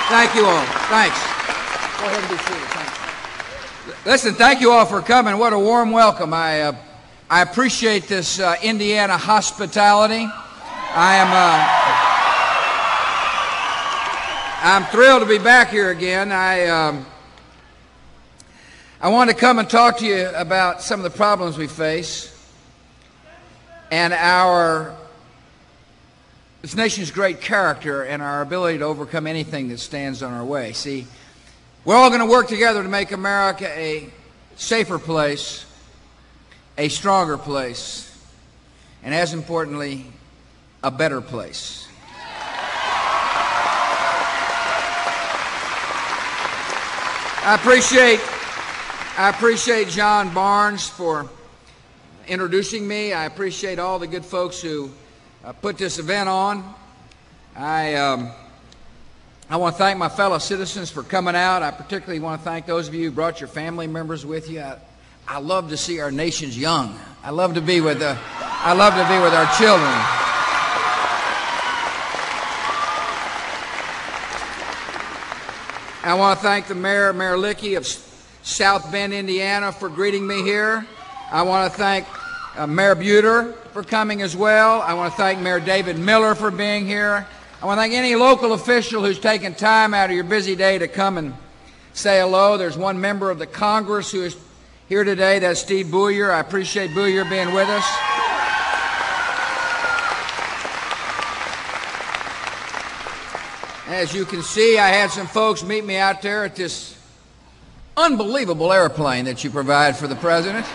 Thank you all. Thanks. Go ahead and be seated. Thanks. Listen, thank you all for coming. What a warm welcome. I appreciate this Indiana hospitality. I'm thrilled to be back here again. I want to come and talk to you about some of the problems we face and this nation's great character and our ability to overcome anything that stands on our way. See, we're all going to work together to make America a safer place, a stronger place, and as importantly, a better place. I appreciate John Barnes for introducing me. I appreciate all the good folks who put this event on. I want to thank my fellow citizens for coming out. I particularly want to thank those of you who brought your family members with you. I love to see our nation's young. I love to be with our children. I want to thank the Mayor Lickey of South Bend, Indiana, for greeting me here. I want to thank Mayor Buter for coming as well. I want to thank Mayor David Miller for being here. I want to thank any local official who's taken time out of your busy day to come and say hello. There's one member of the Congress who is here today. That's Steve Booyer. I appreciate Booyer being with us. As you can see, I had some folks meet me out there at this unbelievable airplane that you provide for the president.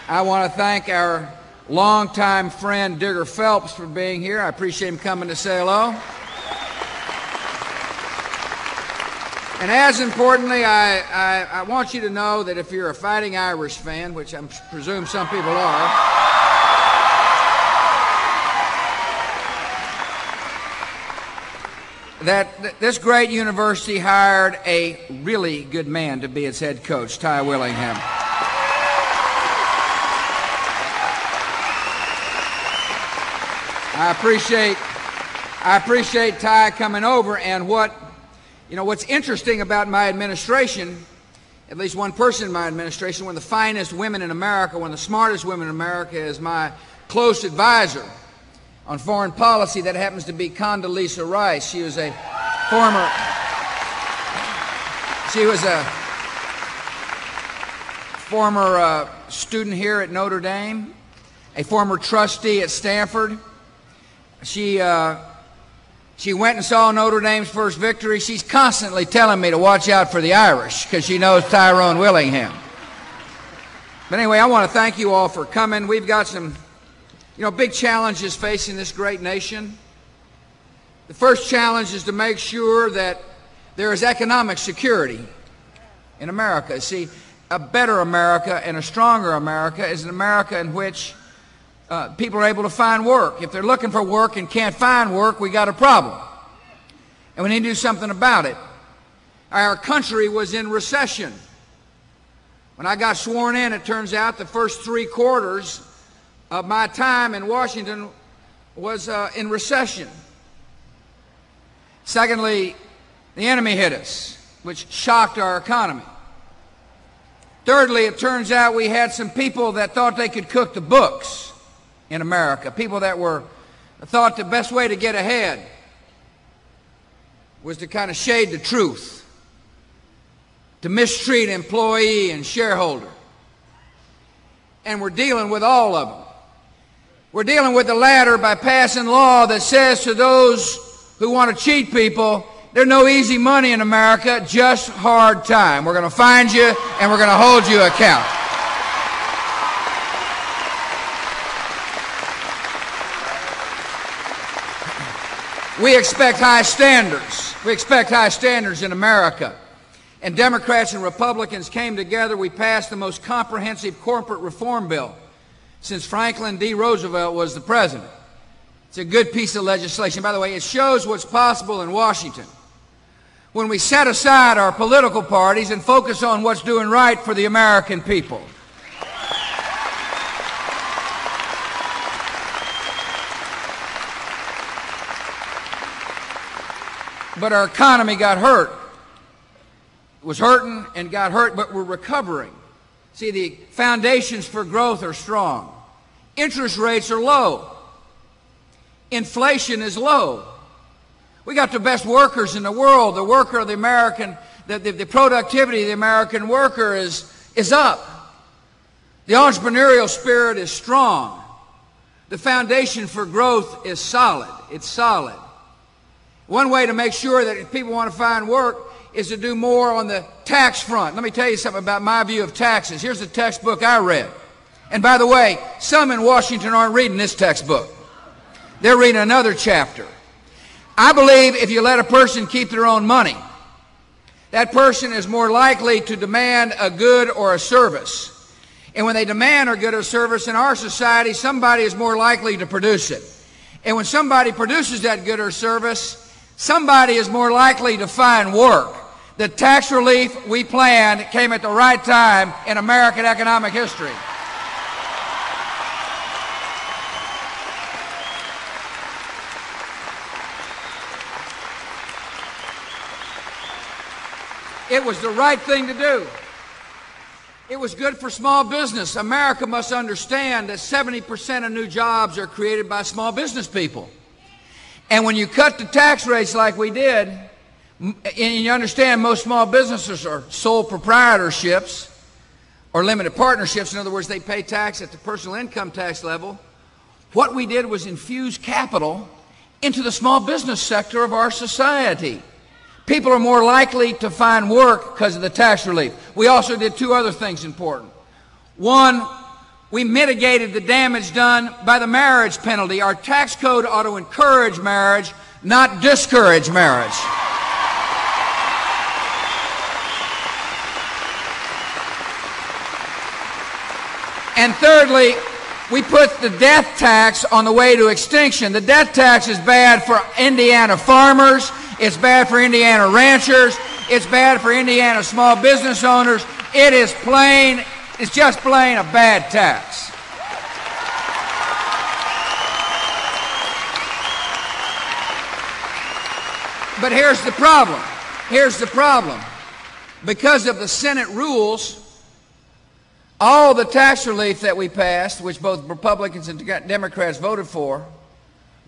I want to thank our longtime friend Digger Phelps for being here. I appreciate him coming to say hello. And as importantly, I want you to know that if you're a Fighting Irish fan, which I presume some people are, that this great university hired a really good man to be its head coach, Ty Willingham. I appreciate Ty coming over, and what's interesting about my administration, at least one person in my administration, one of the finest women in America, one of the smartest women in America, is my close advisor on foreign policy. That happens to be Condoleezza Rice. She was a former student here at Notre Dame, a former trustee at Stanford. She went and saw Notre Dame's first victory. She's constantly telling me to watch out for the Irish because she knows Tyrone Willingham. But anyway, I want to thank you all for coming. We've got some, big challenges facing this great nation. The first challenge is to make sure that there is economic security in America. See, a better America and a stronger America is an America in which people are able to find work. If they're looking for work and can't find work, we got a problem. And we need to do something about it. Our country was in recession. When I got sworn in, it turns out the first 3 quarters of my time in Washington was in recession. Secondly, the enemy hit us, which shocked our economy. Thirdly, it turns out we had some people that thought they could cook the books in America, people that thought the best way to get ahead was to kind of shade the truth, to mistreat employee and shareholder. And we're dealing with all of them. We're dealing with the latter by passing law that says to those who want to cheat people, there's no easy money in America, just hard time. We're going to find you and we're going to hold you account. We expect high standards. We expect high standards in America. And Democrats and Republicans came together. We passed the most comprehensive corporate reform bill since Franklin D. Roosevelt was the president. It's a good piece of legislation. By the way, it shows what's possible in Washington when we set aside our political parties and focus on what's doing right for the American people. but our economy got hurt. It was hurting and got hurt, but we're recovering. See, the foundations for growth are strong. Interest rates are low. Inflation is low. We got the best workers in the world. The worker of the American, the productivity of the American worker is up. The entrepreneurial spirit is strong. The foundation for growth is solid. It's solid. One way to make sure that if people want to find work is to do more on the tax front. Let me tell you something about my view of taxes. Here's the textbook I read. And by the way, some in Washington aren't reading this textbook. They're reading another chapter. I believe if you let a person keep their own money, that person is more likely to demand a good or a service. And when they demand a good or service in our society, somebody is more likely to produce it. And when somebody produces that good or service, somebody is more likely to find work. The tax relief we planned came at the right time in American economic history. It was the right thing to do. It was good for small business. America must understand that 70% of new jobs are created by small business people. And when you cut the tax rates like we did, and you understand most small businesses are sole proprietorships or limited partnerships. In other words, they pay tax at the personal income tax level. What we did was infuse capital into the small business sector of our society. People are more likely to find work because of the tax relief. We also did two other things important. One, we mitigated the damage done by the marriage penalty. Our tax code ought to encourage marriage, not discourage marriage. And thirdly, we put the death tax on the way to extinction. The death tax is bad for Indiana farmers. It's bad for Indiana ranchers. It's bad for Indiana small business owners. It's just plain a bad tax. But here's the problem. Here's the problem. Because of the Senate rules, all the tax relief that we passed, which both Republicans and Democrats voted for,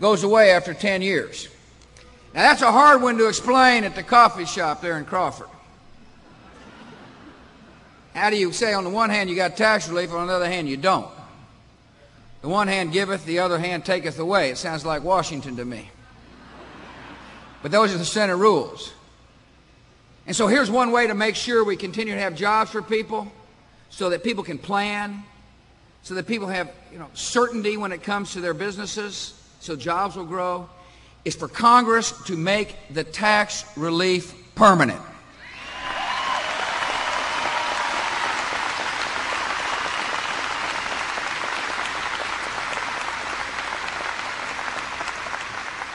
goes away after 10 years. Now, that's a hard one to explain at the coffee shop there in Crawford. How do you say on the one hand you got tax relief, on the other hand you don't? The one hand giveth, the other hand taketh away. It sounds like Washington to me. But those are the Senate rules. And so here's one way to make sure we continue to have jobs for people, so that people can plan, so that people have certainty when it comes to their businesses, so jobs will grow, is for Congress to make the tax relief permanent.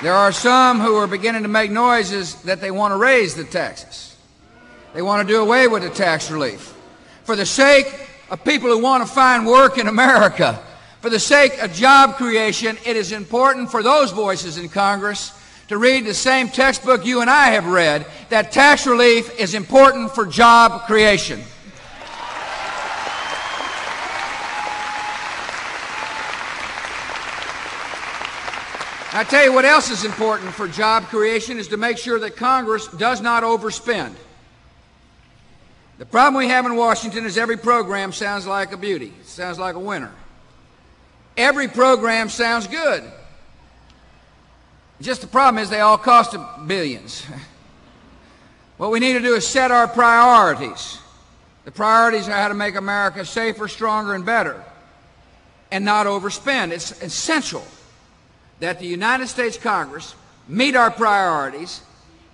There are some who are beginning to make noises that they want to raise the taxes. They want to do away with the tax relief. For the sake of people who want to find work in America, for the sake of job creation, it is important for those voices in Congress to read the same textbook you and I have read, that tax relief is important for job creation. I tell you what else is important for job creation is to make sure that Congress does not overspend. The problem we have in Washington is every program sounds like a beauty. It sounds like a winner. Every program sounds good. Just the problem is they all cost billions. What we need to do is set our priorities. The priorities are how to make America safer, stronger, and better, and not overspend. It's essential that the United States Congress meet our priorities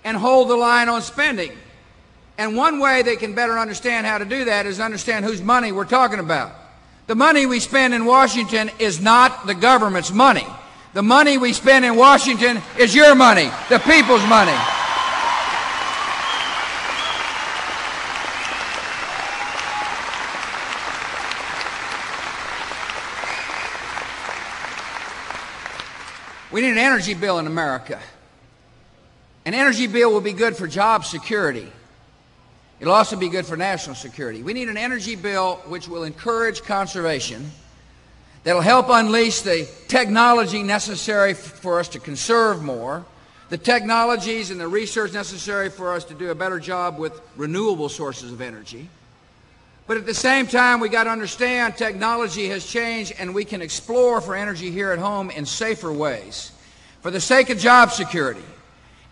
and hold the line on spending. And one way they can better understand how to do that is understand whose money we're talking about. The money we spend in Washington is not the government's money. The money we spend in Washington is your money, the people's money. We need an energy bill in America. An energy bill will be good for job security. It'll also be good for national security. We need an energy bill which will encourage conservation, that'll help unleash the technology necessary for us to conserve more, the technologies and the research necessary for us to do a better job with renewable sources of energy. But at the same time, we got to understand technology has changed, and we can explore for energy here at home in safer ways. For the sake of job security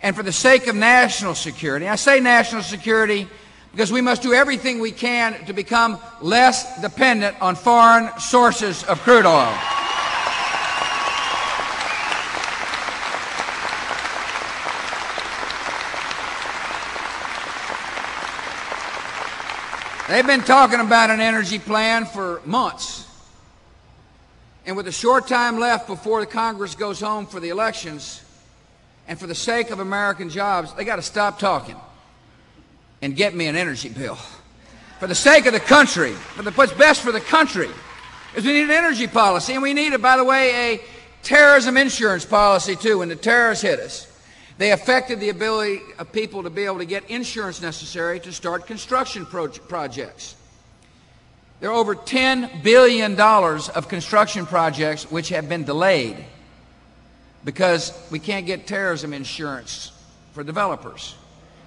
and for the sake of national security. I say national security because we must do everything we can to become less dependent on foreign sources of crude oil. They've been talking about an energy plan for months. And with a short time left before the Congress goes home for the elections, and for the sake of American jobs, they got to stop talking and get me an energy bill. For the sake of the country, what's best for the country is we need an energy policy, and we need, by the way, a terrorism insurance policy too. When the terrorists hit us, they affected the ability of people to be able to get insurance necessary to start construction projects. There are over $10 billion of construction projects which have been delayed because we can't get terrorism insurance for developers.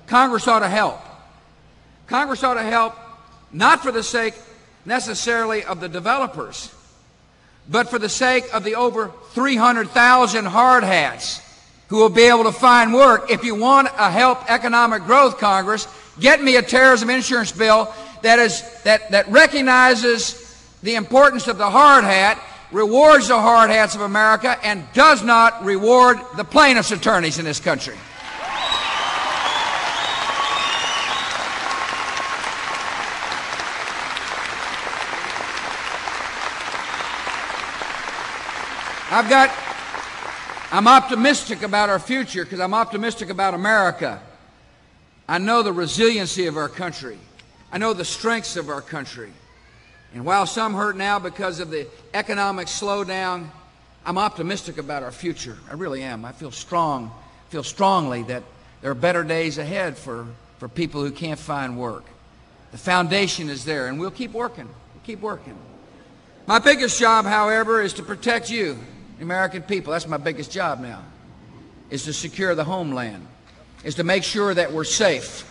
Congress ought to help. Congress ought to help not for the sake necessarily of the developers, but for the sake of the over 300,000 hard hats who will be able to find work. If you want to help economic growth, Congress, get me a terrorism insurance bill that recognizes the importance of the hard hat, rewards the hard hats of America, and does not reward the plaintiffs' attorneys in this country. I'm optimistic about our future because I'm optimistic about America. I know the resiliency of our country. I know the strengths of our country. And while some hurt now because of the economic slowdown, I'm optimistic about our future. I really am. I feel strongly that there are better days ahead for people who can't find work. The foundation is there, and we'll keep working. We'll keep working. My biggest job, however, is to protect you, the American people. That's my biggest job now, is to secure the homeland, is to make sure that we're safe,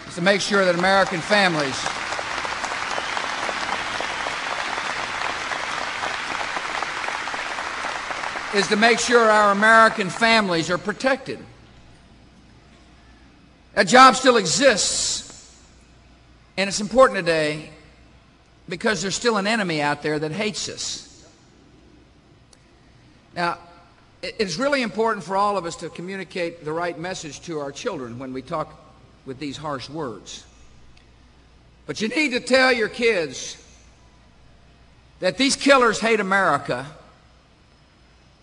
is to make sure that American families our American families are protected. That job still exists, and it's important today because there's still an enemy out there that hates us. Now, it's really important for all of us to communicate the right message to our children when we talk with these harsh words. But you need to tell your kids that these killers hate America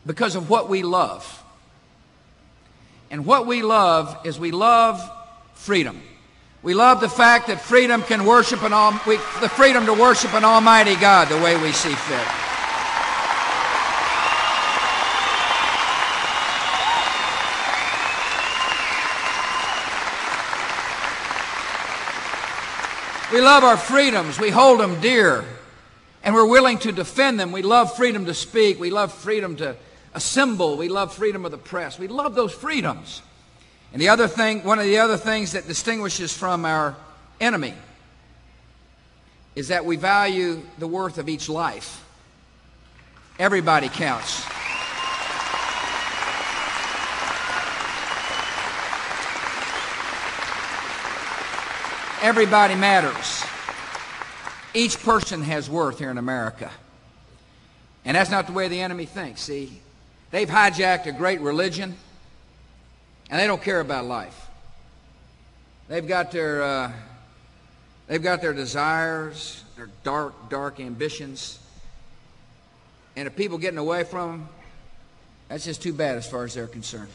because of what we love. And what we love is we love freedom. We love the fact that freedom can worship the freedom to worship an almighty God the way we see fit. We love our freedoms. We hold them dear, and we're willing to defend them. We love freedom to speak. We love freedom to assemble. We love freedom of the press. We love those freedoms. And one of the other things that distinguishes from our enemy is that we value the worth of each life. Everybody counts. Everybody matters. Each person has worth here in America. And that's not the way the enemy thinks, see. They've hijacked a great religion, and they don't care about life. They've got their desires, their dark ambitions. And if people getting away from them, that's just too bad as far as they're concerned.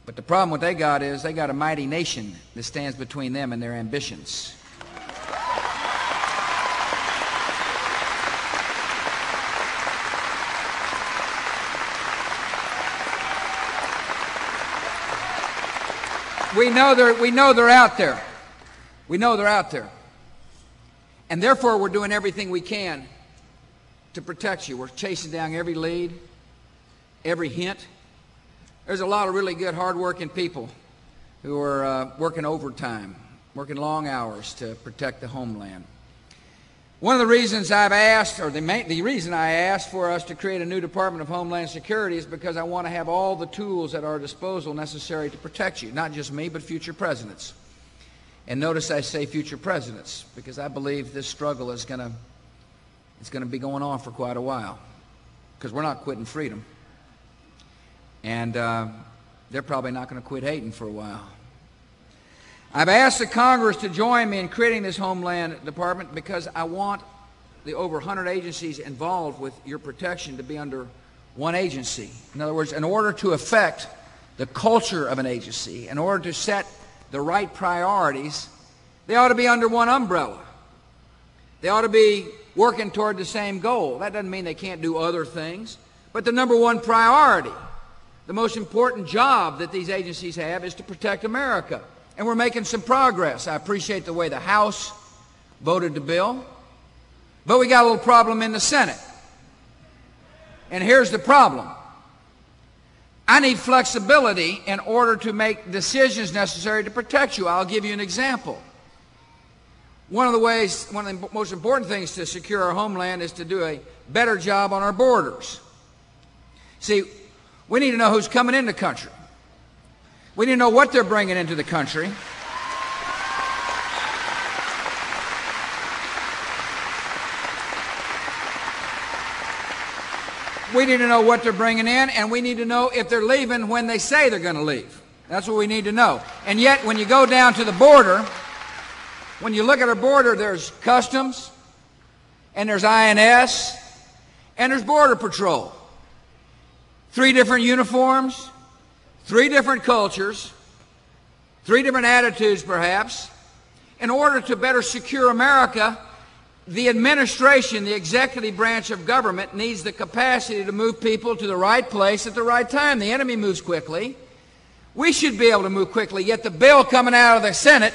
But the problem what they got is they got a mighty nation that stands between them and their ambitions. we know they're out there. We know they're out there. And therefore, we're doing everything we can to protect you. We're chasing down every lead, every hint. There's a lot of really good, hard-working people who are working overtime, working long hours to protect the homeland. One of the reasons I've asked, or the reason I asked for us to create a new Department of Homeland Security is because I want to have all the tools at our disposal necessary to protect you, not just me, but future presidents. And notice I say future presidents, because I believe this struggle is going to be going on for quite a while, because we're not quitting freedom. And they're probably not going to quit hating for a while. I've asked the Congress to join me in creating this Homeland Department because I want the over 100 agencies involved with your protection to be under one agency. In other words, in order to affect the culture of an agency, in order to set the right priorities, they ought to be under one umbrella. They ought to be working toward the same goal. That doesn't mean they can't do other things, but the number one priority, the most important job that these agencies have, is to protect America. And we're making some progress. I appreciate the way the House voted the bill, but we got a little problem in the Senate. And here's the problem. I need flexibility in order to make decisions necessary to protect you. I'll give you an example. One of the most important things to secure our homeland is to do a better job on our borders. See, we need to know who's coming in the country. We need to know what they're bringing into the country. We need to know what they're bringing in, and we need to know if they're leaving when they say they're going to leave. That's what we need to know. And yet, when you go down to the border, when you look at our border, there's Customs, and there's INS, and there's Border Patrol. 3 different uniforms, 3 different cultures, 3 different attitudes perhaps. In order to better secure America, the administration, the executive branch of government, needs the capacity to move people to the right place at the right time. The enemy moves quickly. We should be able to move quickly, yet the bill coming out of the Senate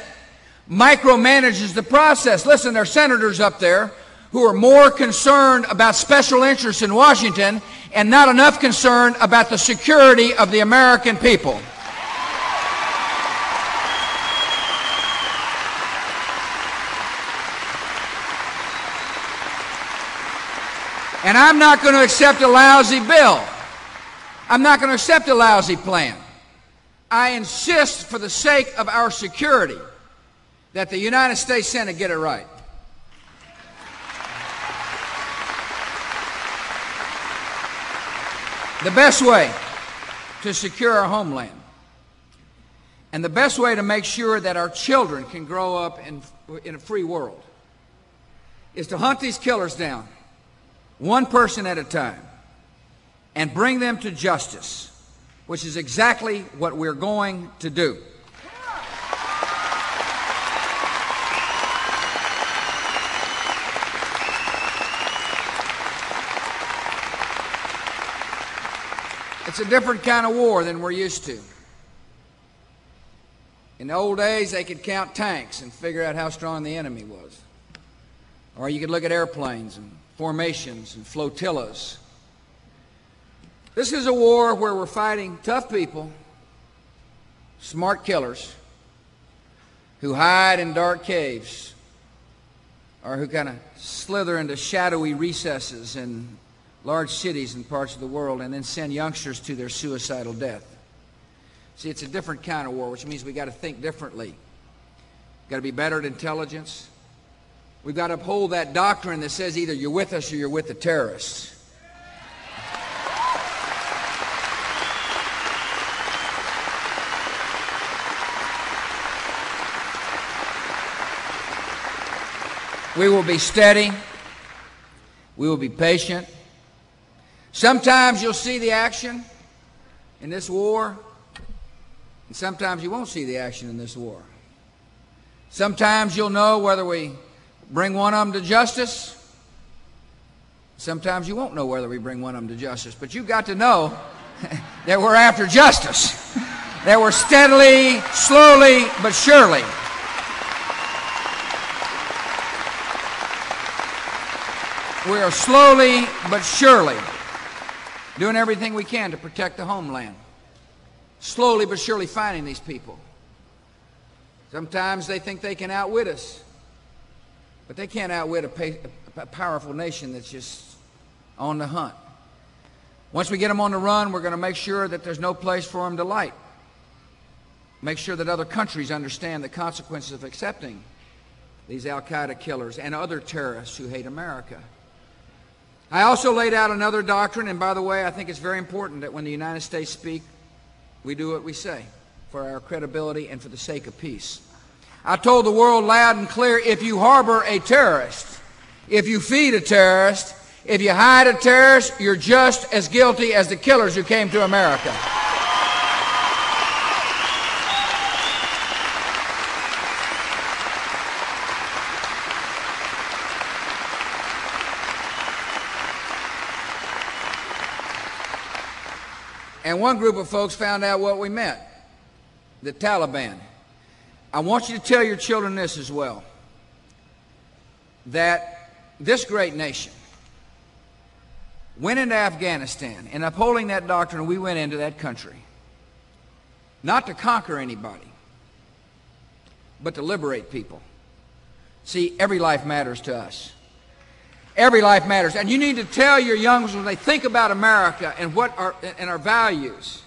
micromanages the process. Listen, there are senators up there who are more concerned about special interests in Washington and not enough concern about the security of the American people. And I'm not going to accept a lousy bill. I'm not going to accept a lousy plan. I insist, for the sake of our security, that the United States Senate get it right. The best way to secure our homeland and the best way to make sure that our children can grow up in a free world is to hunt these killers down, one person at a time, and bring them to justice, which is exactly what we're going to do. It's a different kind of war than we're used to. In the old days, they could count tanks and figure out how strong the enemy was. Or you could look at airplanes and formations and flotillas. This is a war where we're fighting tough people, smart killers, who hide in dark caves or who kind of slither into shadowy recesses in large cities and parts of the world and then send youngsters to their suicidal death. See, it's a different kind of war, which means we've got to think differently. We've got to be better at intelligence. We've got to uphold that doctrine that says either you're with us or you're with the terrorists. We will be steady. We will be patient. Sometimes you'll see the action in this war, and sometimes you won't see the action in this war. Sometimes you'll know whether we bring one of them to justice. Sometimes you won't know whether we bring one of them to justice, but you've got to know that we're after justice. that we're steadily, slowly, but surely we are slowly but surely doing everything we can to protect the homeland. Slowly but surely finding these people. Sometimes they think they can outwit us, but they can't outwit a powerful nation that's just on the hunt. Once we get them on the run, we're going to make sure that there's no place for them to light. Make sure that other countries understand the consequences of accepting these al-Qaeda killers and other terrorists who hate America. I also laid out another doctrine, and by the way, I think it's very important that when the United States speak, we do what we say for our credibility and for the sake of peace. I told the world loud and clear, if you harbor a terrorist, if you feed a terrorist, if you hide a terrorist, you're just as guilty as the killers who came to America. And one group of folks found out what we meant, the Taliban. I want you to tell your children this as well, that this great nation went into Afghanistan, and upholding that doctrine, we went into that country, not to conquer anybody, but to liberate people. See, every life matters to us. Every life matters. And you need to tell your young ones when they think about America and our values,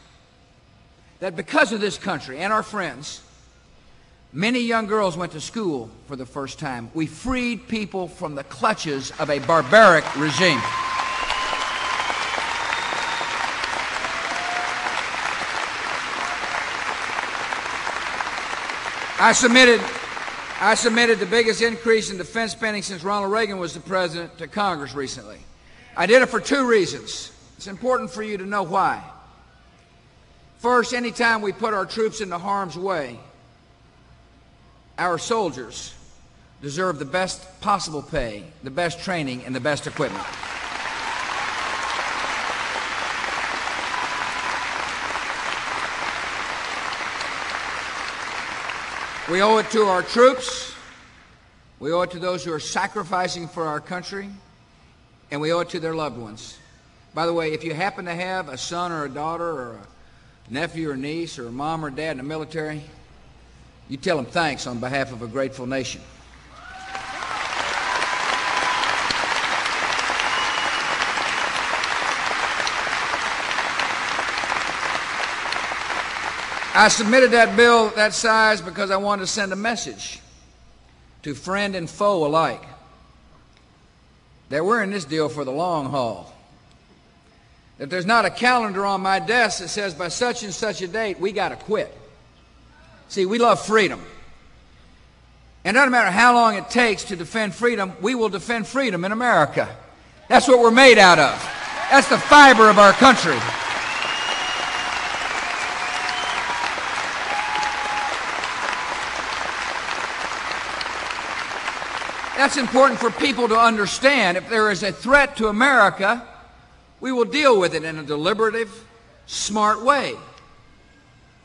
that because of this country and our friends, many young girls went to school for the first time. We freed people from the clutches of a barbaric regime. I submitted the biggest increase in defense spending since Ronald Reagan was the president to Congress recently. I did it for two reasons. It's important for you to know why. First, anytime we put our troops into harm's way, our soldiers deserve the best possible pay, the best training, and the best equipment. We owe it to our troops, we owe it to those who are sacrificing for our country, and we owe it to their loved ones. By the way, if you happen to have a son or a daughter or a nephew or niece or a mom or dad in the military, you tell them thanks on behalf of a grateful nation. I submitted that bill that size because I wanted to send a message to friend and foe alike that we're in this deal for the long haul. That there's not a calendar on my desk that says by such and such a date we got to quit. See, we love freedom. And it doesn't matter how long it takes to defend freedom, we will defend freedom in America. That's what we're made out of. That's the fiber of our country. That's important for people to understand. If there is a threat to America, we will deal with it in a deliberative, smart way.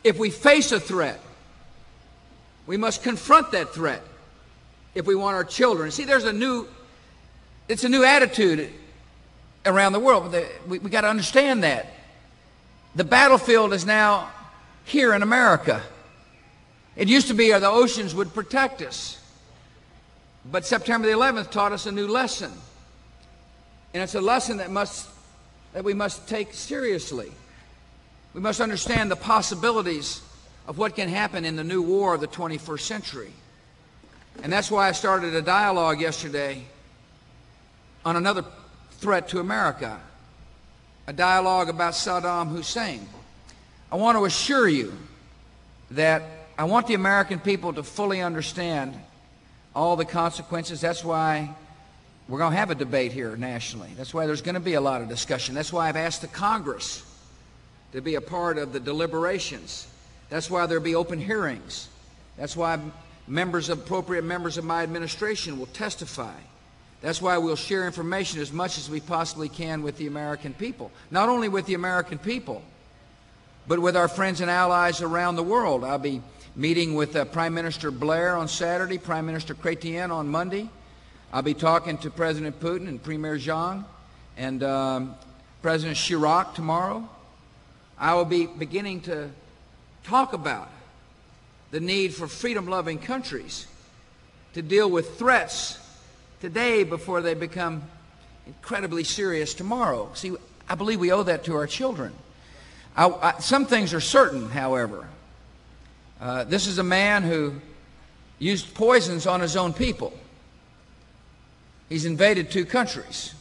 If we face a threat, we must confront that threat if we want our children. See, it's a new attitude around the world. We got to understand that. The battlefield is now here in America. It used to be the oceans would protect us. But September the 11th taught us a new lesson. And it's a lesson that we must take seriously. We must understand the possibilities of what can happen in the new war of the 21st century. And that's why I started a dialogue yesterday on another threat to America, a dialogue about Saddam Hussein. I want to assure you that I want the American people to fully understand all the consequences. That's why we're going to have a debate here nationally. That's why there's going to be a lot of discussion. That's why I've asked the Congress to be a part of the deliberations. That's why there'll be open hearings. That's why appropriate members of my administration will testify. That's why we'll share information as much as we possibly can with the American people. Not only with the American people, but with our friends and allies around the world. I'll be meeting with Prime Minister Blair on Saturday, Prime Minister Chrétien on Monday. I'll be talking to President Putin and Premier Zhang and President Chirac tomorrow. I will be beginning to talk about the need for freedom-loving countries to deal with threats today before they become incredibly serious tomorrow. See, I believe we owe that to our children. Some things are certain, however. This is a man who used poisons on his own people. He's invaded two countries.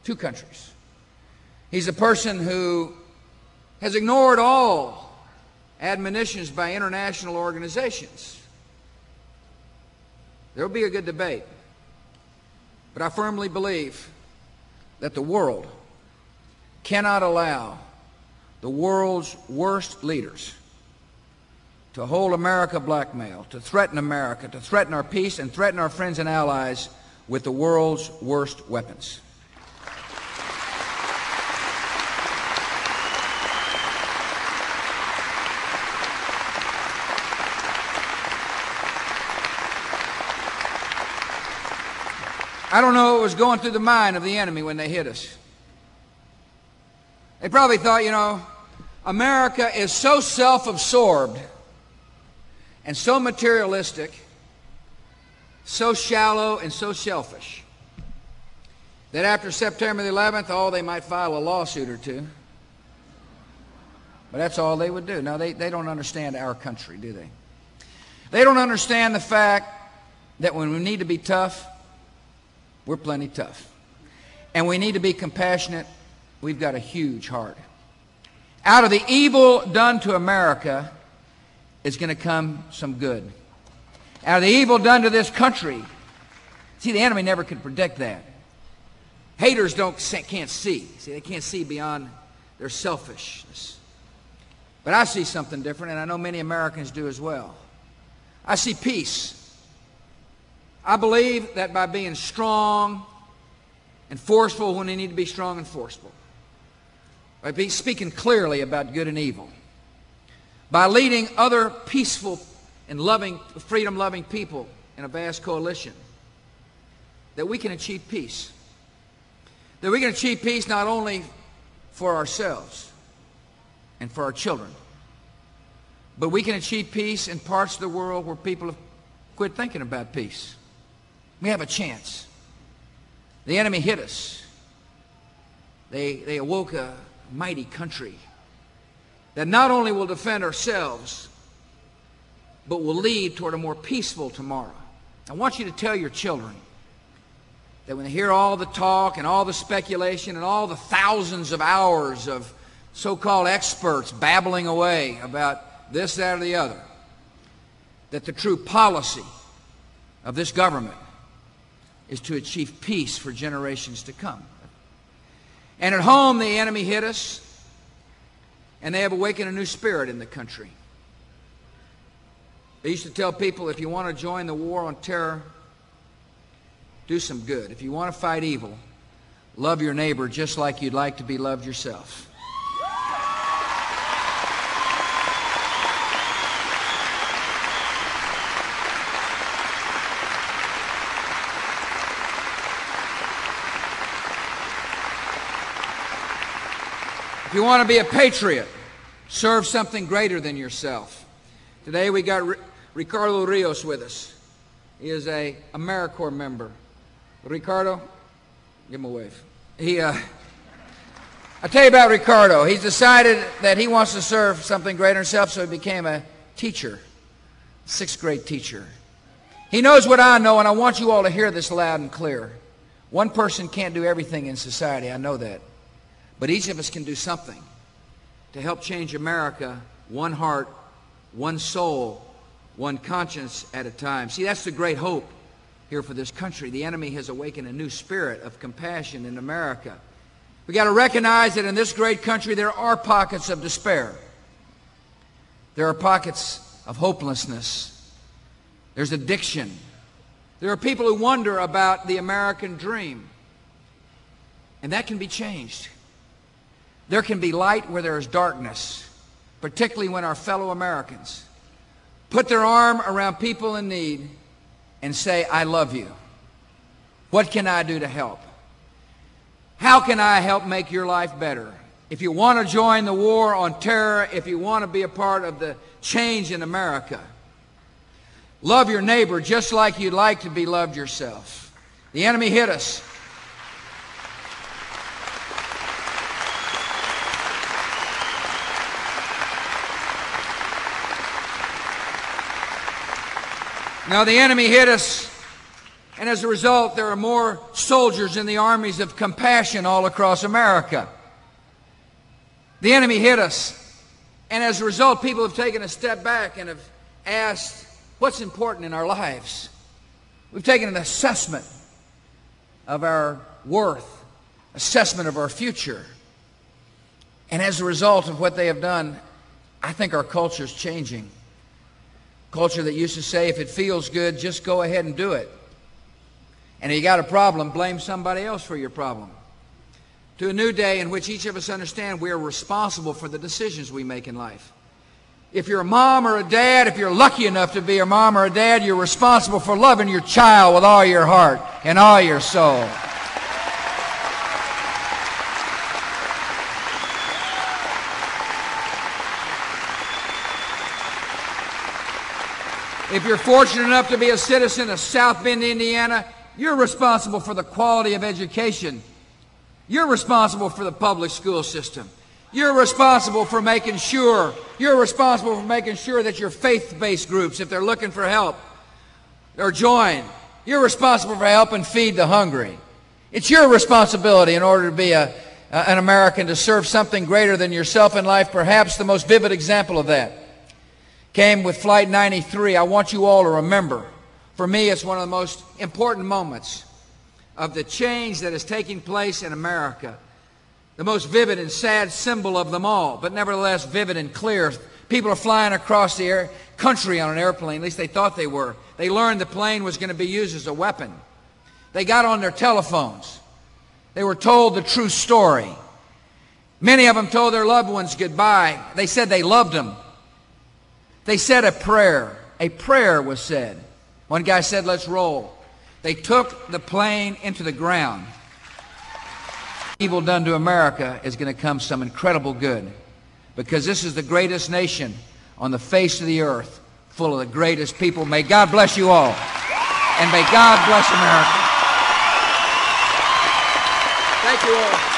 Two countries. He's a person who has ignored all admonitions by international organizations. There will be a good debate. But I firmly believe that the world cannot allow the world's worst leaders to hold America blackmail, to threaten America, to threaten our peace, and threaten our friends and allies with the world's worst weapons. I don't know what was going through the mind of the enemy when they hit us. They probably thought, you know, America is so self-absorbed and so materialistic, so shallow and so selfish, that after September the 11th, they might file a lawsuit or two. But that's all they would do. No, they don't understand our country, do they? They don't understand the fact that when we need to be tough, we're plenty tough. And we need to be compassionate. We've got a huge heart. Out of the evil done to America is going to come some good. Out of the evil done to this country, see, the enemy never could predict that. Haters can't see. See, they can't see beyond their selfishness. But I see something different, and I know many Americans do as well. I see peace. I believe that by being strong and forceful when they need to be strong and forceful, by speaking clearly about good and evil, by leading other peaceful and loving, freedom-loving people in a vast coalition, that we can achieve peace. That we can achieve peace not only for ourselves and for our children, but we can achieve peace in parts of the world where people have quit thinking about peace. We have a chance. The enemy hit us. They awoke a mighty country that not only will defend ourselves, but will lead toward a more peaceful tomorrow. I want you to tell your children that when they hear all the talk and all the speculation and all the thousands of hours of so-called experts babbling away about this, that, or the other, that the true policy of this government is to achieve peace for generations to come. And at home, the enemy hit us, and they have awakened a new spirit in the country. They used to tell people, if you want to join the war on terror, do some good. If you want to fight evil, love your neighbor just like you'd like to be loved yourself. If you want to be a patriot, serve something greater than yourself. Today we got Ricardo Rios with us. He is a AmeriCorps member. Ricardo, give him a wave. I tell you about Ricardo. He's decided that he wants to serve something greater himself, so he became a teacher, sixth grade teacher. He knows what I know, and I want you all to hear this loud and clear. One person can't do everything in society, I know that. But each of us can do something to help change America, one heart, one soul, one conscience at a time. See, that's the great hope here for this country. The enemy has awakened a new spirit of compassion in America. We've got to recognize that in this great country there are pockets of despair. There are pockets of hopelessness. There's addiction. There are people who wonder about the American dream. And that can be changed. There can be light where there is darkness, particularly when our fellow Americans put their arm around people in need and say, I love you. What can I do to help? How can I help make your life better? If you want to join the war on terror, if you want to be a part of the change in America, love your neighbor just like you'd like to be loved yourself. The enemy hit us. Now, the enemy hit us, and as a result, there are more soldiers in the armies of compassion all across America. The enemy hit us, and as a result, people have taken a step back and have asked, what's important in our lives? We've taken an assessment of our worth, assessment of our future. And as a result of what they have done, I think our culture is changing. Culture that used to say, if it feels good, just go ahead and do it. And if you got a problem, blame somebody else for your problem. To a new day in which each of us understand we are responsible for the decisions we make in life. If you're a mom or a dad, if you're lucky enough to be a mom or a dad, you're responsible for loving your child with all your heart and all your soul. If you're fortunate enough to be a citizen of South Bend, Indiana, you're responsible for the quality of education. You're responsible for the public school system. You're responsible for making sure that your faith-based groups, if they're looking for help, or join. You're responsible for helping feed the hungry. It's your responsibility in order to be an American to serve something greater than yourself in life. Perhaps the most vivid example of that came with Flight 93. I want you all to remember, for me, it's one of the most important moments of the change that is taking place in America. The most vivid and sad symbol of them all, but nevertheless vivid and clear. People are flying across the country on an airplane, at least they thought they were. They learned the plane was going to be used as a weapon. They got on their telephones. They were told the true story. Many of them told their loved ones goodbye. They said they loved them. They said a prayer. A prayer was said. One guy said, let's roll. They took the plane into the ground. Evil done to America is going to come some incredible good, because this is the greatest nation on the face of the earth, full of the greatest people. May God bless you all, and may God bless America. Thank you all.